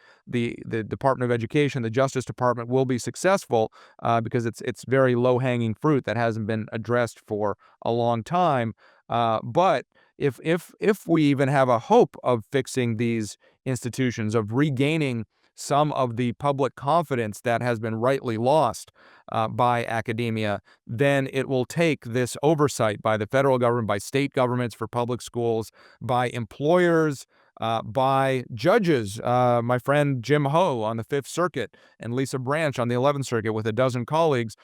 Department of Education, the Justice Department, will be successful because it's very low hanging fruit that hasn't been addressed for a long time. But if we even have a hope of fixing these institutions, of regaining some of the public confidence that has been rightly lost by academia, then it will take this oversight by the federal government, by state governments for public schools, by employers, by judges. My friend Jim Ho on the Fifth Circuit and Lisa Branch on the 11th Circuit with a dozen colleagues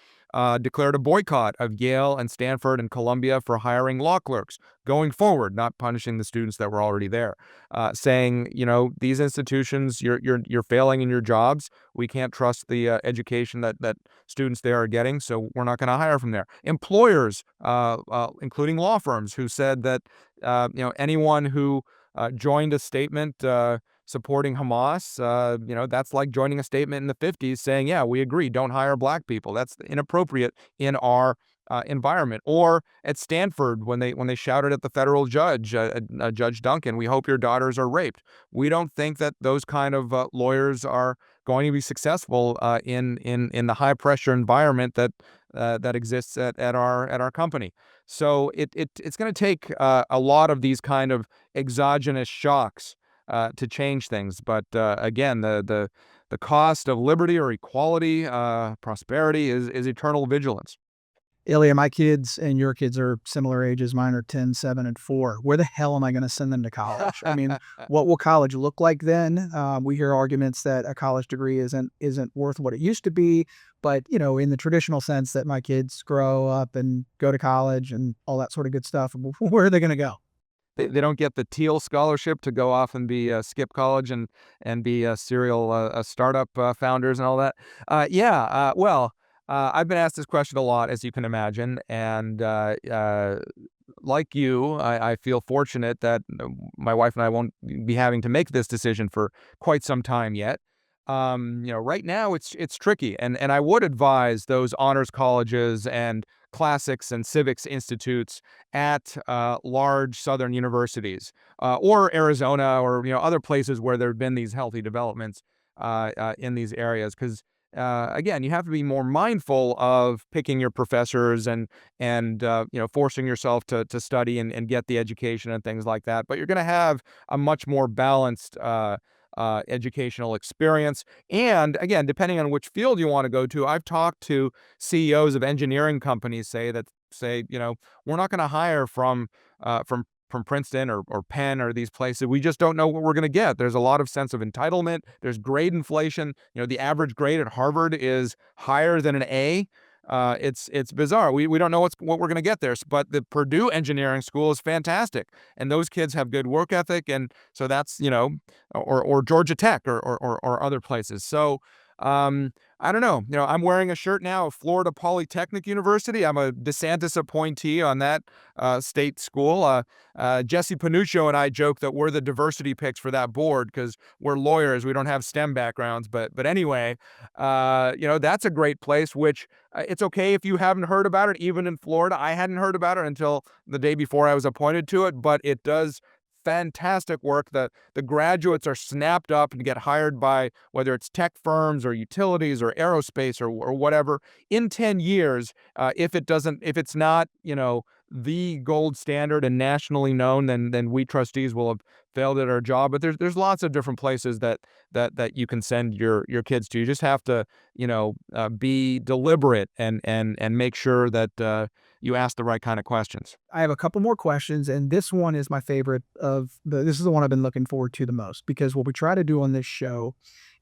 declared a boycott of Yale and Stanford and Columbia for hiring law clerks going forward, not punishing the students that were already there, saying, these institutions, you're failing in your jobs. We can't trust the education that students there are getting, so we're not going to hire from there. Employers, including law firms, who said that anyone who joined a statement supporting Hamas, that's like joining a statement in the 50s saying, yeah, we agree, don't hire black people. That's inappropriate in our environment. Or at Stanford, when they shouted at the federal judge, Judge Duncan, we hope your daughters are raped. We don't think that those kind of lawyers are going to be successful in the high pressure environment that exists at our company. So it's going to take a lot of these kind of exogenous shocks to change things. But again, the cost of liberty or equality, prosperity is eternal vigilance. Ilya, my kids and your kids are similar ages. Mine are 10, 7, and 4. Where the hell am I going to send them to college? I mean, what will college look like then? We hear arguments that a college degree isn't worth what it used to be. But, in the traditional sense that my kids grow up and go to college and all that sort of good stuff, where are they going to go? They don't get the Teal scholarship to go off and be skip college and be serial startup founders and all that. Well, I've been asked this question a lot, as you can imagine, and like you, I feel fortunate that my wife and I won't be having to make this decision for quite some time yet. Right now it's tricky, and I would advise those honors colleges and classics and civics institutes at large southern universities or Arizona or other places where there have been these healthy developments in these areas, because again, you have to be more mindful of picking your professors and forcing yourself to study and get the education and things like that. But you're going to have a much more balanced educational experience. And again, depending on which field you want to go to, I've talked to CEOs of engineering companies say, we're not going to hire from Princeton or Penn or these places. We just don't know what we're going to get. There's a lot of sense of entitlement. There's grade inflation. The average grade at Harvard is higher than an A. It's bizarre. We don't know what we're going to get there. But the Purdue Engineering School is fantastic, and those kids have good work ethic, and so that's or Georgia Tech or other places. So I don't know. I'm wearing a shirt now of Florida Polytechnic University. I'm a DeSantis appointee on that state school. Jesse Panuccio and I joke that we're the diversity picks for that board because we're lawyers. We don't have STEM backgrounds. But anyway, that's a great place, which it's okay if you haven't heard about it. Even in Florida, I hadn't heard about it until the day before I was appointed to it, but it does fantastic work. The graduates are snapped up and get hired by whether it's tech firms or utilities or aerospace or whatever in 10 years. If it's not, the gold standard and nationally known, then we trustees will have failed at our job. But there's lots of different places that you can send your kids to. You just have to, be deliberate and make sure that you ask the right kind of questions. I have a couple more questions, and this one is my favorite this is the one I've been looking forward to the most, because what we try to do on this show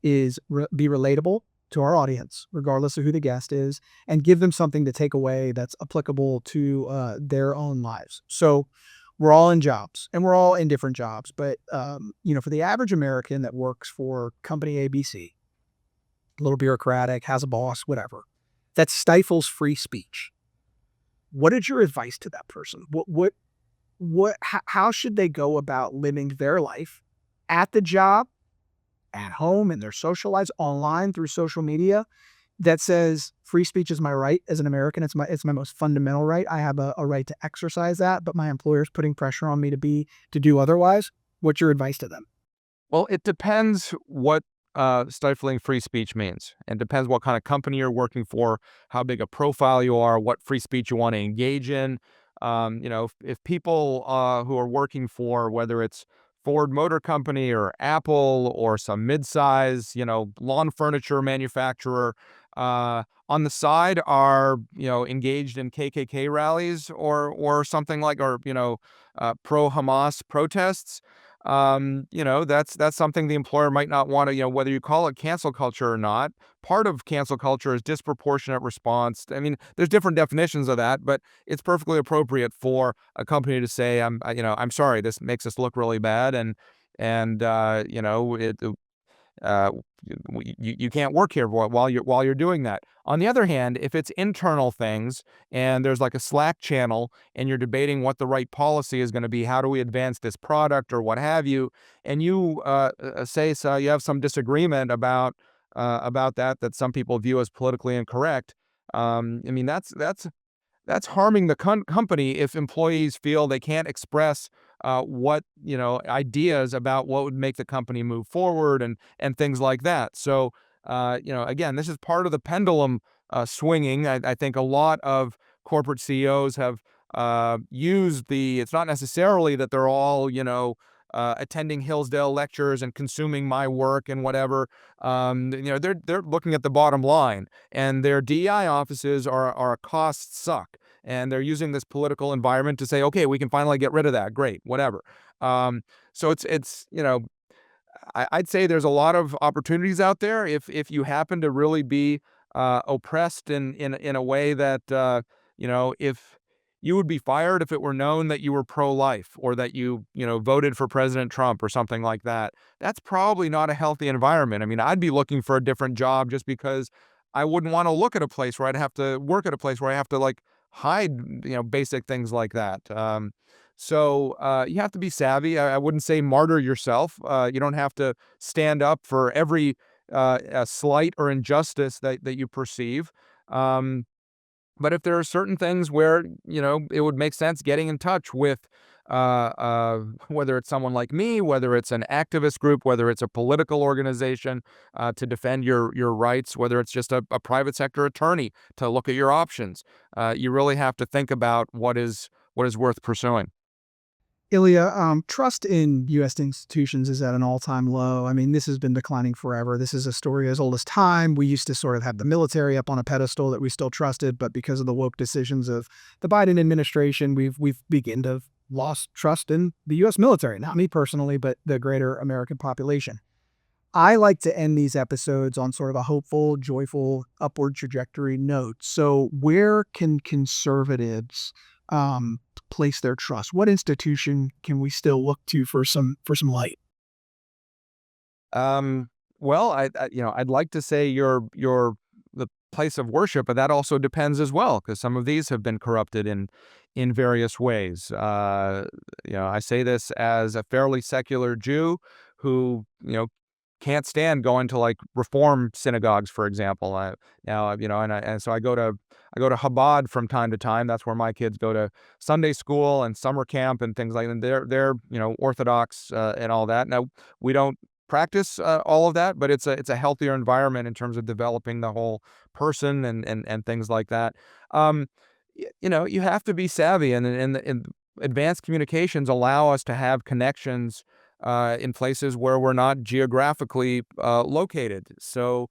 is be relatable to our audience, regardless of who the guest is, and give them something to take away that's applicable to their own lives. So we're all in jobs, and we're all in different jobs, but for the average American that works for company ABC, a little bureaucratic, has a boss, whatever, that stifles free speech. What is your advice to that person? How should they go about living their life at the job at home, in their social lives, online through social media, that says free speech is my right as an American. It's my most fundamental right. I have a right to exercise that, but my employer's putting pressure on me to do otherwise. What's your advice to them? Well, it depends what stifling free speech means, and depends what kind of company you're working for, how big a profile you are, what free speech you want to engage in. If people who are working for, whether it's Ford Motor Company or Apple or some mid-size, lawn furniture manufacturer, on the side are, engaged in KKK rallies or something like, or pro-Hamas protests. That's something the employer might not want to, whether you call it cancel culture or not. Part of cancel culture is disproportionate response. I mean, there's different definitions of that, but it's perfectly appropriate for a company to say, I'm sorry, this makes us look really bad, uh, you can't work here while you're doing that. On the other hand, if it's internal things and there's like a Slack channel and you're debating what the right policy is going to be, how do we advance this product or what have you, and you say so you have some disagreement about that some people view as politically incorrect. I mean that's harming the company if employees feel they can't express what ideas about what would make the company move forward and things like that. So again, this is part of the pendulum swinging. I think a lot of corporate CEOs have used the. It's not necessarily that they're all attending Hillsdale lectures and consuming my work and whatever. They're looking at the bottom line, and their DEI offices are a cost suck. And they're using this political environment to say, okay, we can finally get rid of that. Great, whatever. So I'd say there's a lot of opportunities out there if you happen to really be oppressed in a way that if you would be fired if it were known that you were pro-life or that you voted for President Trump or something like that. That's probably not a healthy environment. I mean, I'd be looking for a different job just because I wouldn't want to look at a place where I'd have to work at a place where I have to like hide basic things like that. So you have to be savvy. I wouldn't say martyr yourself. You don't have to stand up for every slight or injustice that you perceive. Um, but if there are certain things where, it would make sense getting in touch with, whether it's someone like me, whether it's an activist group, whether it's a political organization to defend your rights, whether it's just a private sector attorney to look at your options, you really have to think about what is worth pursuing. Ilya, trust in U.S. institutions is at an all-time low. I mean, this has been declining forever. This is a story as old as time. We used to sort of have the military up on a pedestal that we still trusted, but because of the woke decisions of the Biden administration, we've begun to lost trust in the U.S. military. Not me personally, but the greater American population. I like to end these episodes on sort of a hopeful, joyful, upward trajectory note. So, where can conservatives place their trust? What institution can we still look to for some light? Um, well, I'd like to say your the place of worship, but that also depends as well, because some of these have been corrupted in various ways. I say this as a fairly secular Jew who can't stand going to like reform synagogues, for example. And so I go to Chabad from time to time. That's where my kids go to Sunday school and summer camp and things like that. And they're Orthodox and all that. Now we don't practice all of that, but it's a healthier environment in terms of developing the whole person and things like that. Um, you have to be savvy, and advanced communications allow us to have connections in places where we're not geographically located. So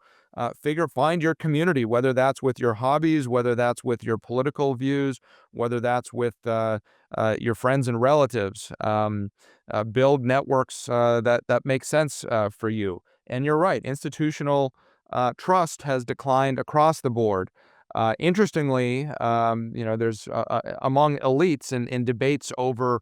find your community, whether that's with your hobbies, whether that's with your political views, whether that's with your friends and relatives. Build networks that make sense for you. And you're right, institutional trust has declined across the board. Interestingly, there's among elites in debates over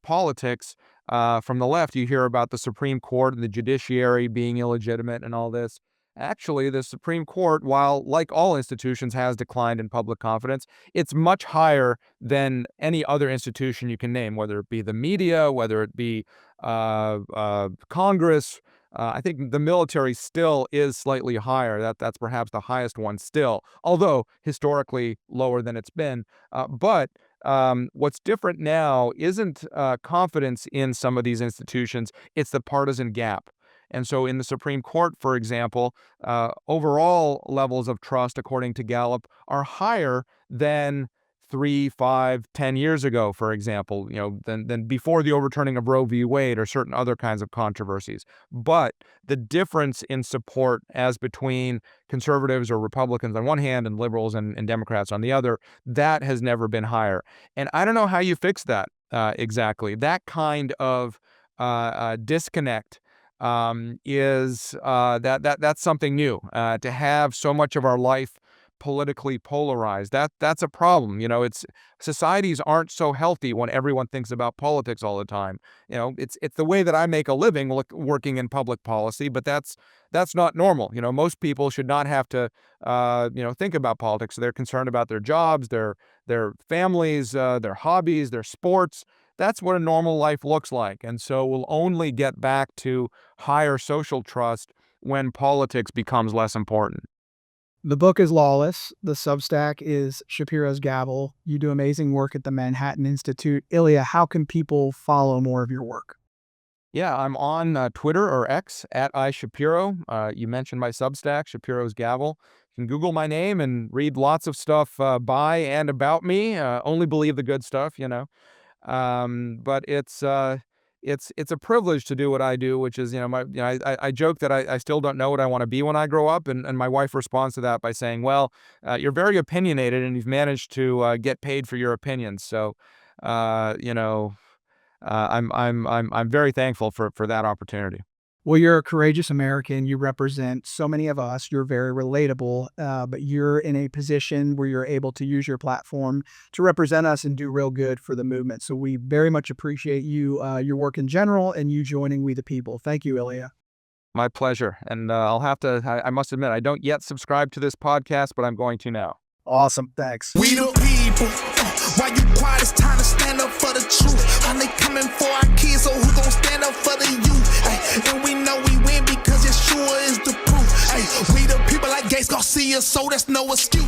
politics from the left, you hear about the Supreme Court and the judiciary being illegitimate and all this. Actually, the Supreme Court, while like all institutions has declined in public confidence, it's much higher than any other institution you can name, whether it be the media, whether it be Congress, I think the military still is slightly higher. That's perhaps the highest one still, although historically lower than it's been. But what's different now isn't confidence in some of these institutions, it's the partisan gap. And so in the Supreme Court, for example, overall levels of trust, according to Gallup, are higher than 3, 5, 10 years ago, for example, than before the overturning of Roe v. Wade or certain other kinds of controversies. But the difference in support as between conservatives or Republicans on one hand and liberals and Democrats on the other, that has never been higher. And I don't know how you fix that exactly. That kind of disconnect that's something new. To have so much of our life politically polarized, that's a problem. It's societies aren't so healthy when everyone thinks about politics all the time. It's the way that I make a living working in public policy, but that's not normal. Most people should not have to think about politics. They're concerned about their jobs, their families, their hobbies, their sports. That's what a normal life looks like. And so we'll only get back to higher social trust when politics becomes less important. The book is Lawless. The Substack is Shapiro's Gavel. You do amazing work at the Manhattan Institute. Ilya, how can people follow more of your work? Yeah, I'm on Twitter or X at iShapiro. You mentioned my Substack, Shapiro's Gavel. You can Google my name and read lots of stuff by and about me. Only believe the good stuff. But it's a privilege to do what I do, which is, I joke that I still don't know what I want to be when I grow up. And my wife responds to that by saying, well, you're very opinionated and you've managed to get paid for your opinions. So, I'm very thankful for that opportunity. Well, you're a courageous American. You represent so many of us. You're very relatable, but you're in a position where you're able to use your platform to represent us and do real good for the movement. So we very much appreciate you, your work in general, and you joining We the People. Thank you, Ilya. My pleasure. And I must admit, I don't yet subscribe to this podcast, but I'm going to now. Awesome. Thanks. We the people. Why you quiet? It's time to stand up for the truth. Why they coming for our kids? So who gon' stand up for the youth? And we know we win because Yeshua is the proof. We the people like Garcia, so that's no excuse.